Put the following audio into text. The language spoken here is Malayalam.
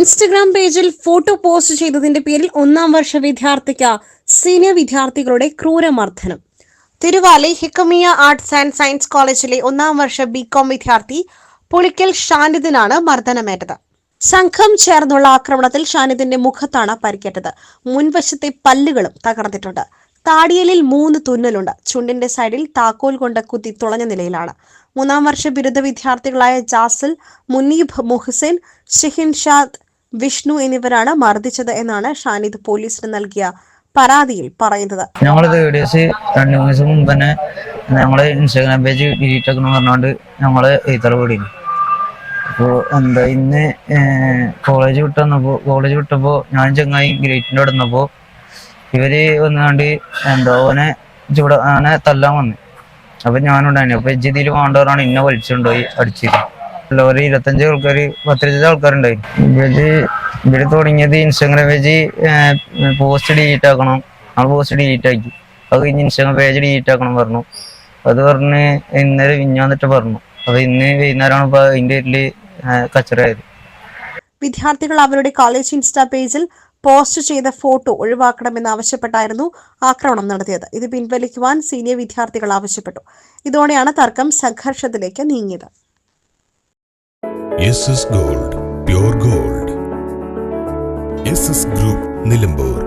ഇൻസ്റ്റഗ്രാം പേജിൽ ഫോട്ടോ പോസ്റ്റ് ചെയ്തതിന്റെ പേരിൽ 1ാം വർഷ വിദ്യാർത്ഥിക്ക് സീനിയർ വിദ്യാർത്ഥികളുടെ ക്രൂരമർദ്ദനം. Thiruvali Hikamiya arts and science കോളേജിലെ 1ാം വർഷ ബികോം വിദ്യാർത്ഥി പുളിക്കൽ ഷാനിദിനാണ് മർദ്ദനമേറ്റത്. സംഘം ചേർന്നുള്ള ആക്രമണത്തിൽ ഷാനിദിന്റെ മുഖത്താണ് പരിക്കേറ്റത്. മുൻവശത്തെ പല്ലുകളും തകർന്നിട്ടുണ്ട്. താടിയലിൽ 3 തുന്നലുണ്ട്. ചുണ്ടിന്റെ സൈഡിൽ താക്കോൽ കൊണ്ട് കുത്തി തുളഞ്ഞ നിലയിലാണ്. 3ാം വർഷ ബിരുദ വിദ്യാർത്ഥികളായ ജാസിൽ, മുനീബ്, മുഹ്സിൻ, ഷിഹിൻഷാദ്, വിഷ്ണു എന്നിവരാണ് മർദ്ദിച്ചത് എന്നാണ് ഷാനിദ് പോലീസിന് നൽകിയ പരാതിയിൽ പറയുന്നത്. ഞങ്ങളിത് വീഡിയോസ് 2 ദിവസം മുമ്പ് തന്നെ ഞങ്ങള് ഇൻസ്റ്റാഗ്രാം പേജ് ഡിലീറ്റ് ആക്കണം പറഞ്ഞുകൊണ്ട് ഞങ്ങള് എഴുത്തറ കൂടിയിരുന്നു. അപ്പോൾ ഇന്ന് കോളേജ് വിട്ടപ്പോ ഞാൻ ചങ്ങായി ഗ്രേറ്റിൻ്റെ അവിടെ വന്നപ്പോൾ ഇവര് വന്നുകൊണ്ട് ഓനെ തല്ലാൻ വന്നു. അപ്പൊ ഞാനുണ്ടായിരുന്നു. അപ്പൊ ഇതിൽ വേണ്ടവരാണ് ഇന്നെ വലിച്ചുകൊണ്ടുപോയി അടിച്ചിരുന്നു. ഒരു 25 ആൾക്കാർ 10-20 ആൾക്കാരുണ്ടായി. ഇവര് തുടങ്ങിയത് ഇൻസ്റ്റാഗ്രാം പേജ് പോസ്റ്റ് ഡിലീറ്റ് ആക്കണം. നമ്മൾ പോസ്റ്റ് ഡിലീറ്റ് ആക്കി. അത് കഴിഞ്ഞ് ഇൻസ്റ്റാഗ്രാം പേജ് ഡിലീറ്റ് ആക്കണം പറഞ്ഞു. അത് പറഞ്ഞ് ഇന്നലെ വിഞ്ഞാന്നിട്ട് പറഞ്ഞു. അപ്പൊ ഇന്ന് വൈകുന്നേരമാണ് ഇപ്പൊ അതിന്റെ പേരില് കച്ചറായത്. വിദ്യാർത്ഥികൾ അവരുടെ കോളേജ് ഇൻസ്റ്റാ പേജിൽ പോസ്റ്റ് ചെയ്ത ഫോട്ടോ ഒഴിവാക്കണമെന്ന് ആവശ്യപ്പെട്ടായിരുന്നു ആക്രമണം നടത്തിയത്. ഇത് പിൻവലിക്കുവാൻ സീനിയർ വിദ്യാർത്ഥികൾ ആവശ്യപ്പെട്ടു. ഇതോടെയാണ് തർക്കം സംഘർഷത്തിലേക്ക് നീങ്ങിയത്. Gold, pure gold. Group Nilambur.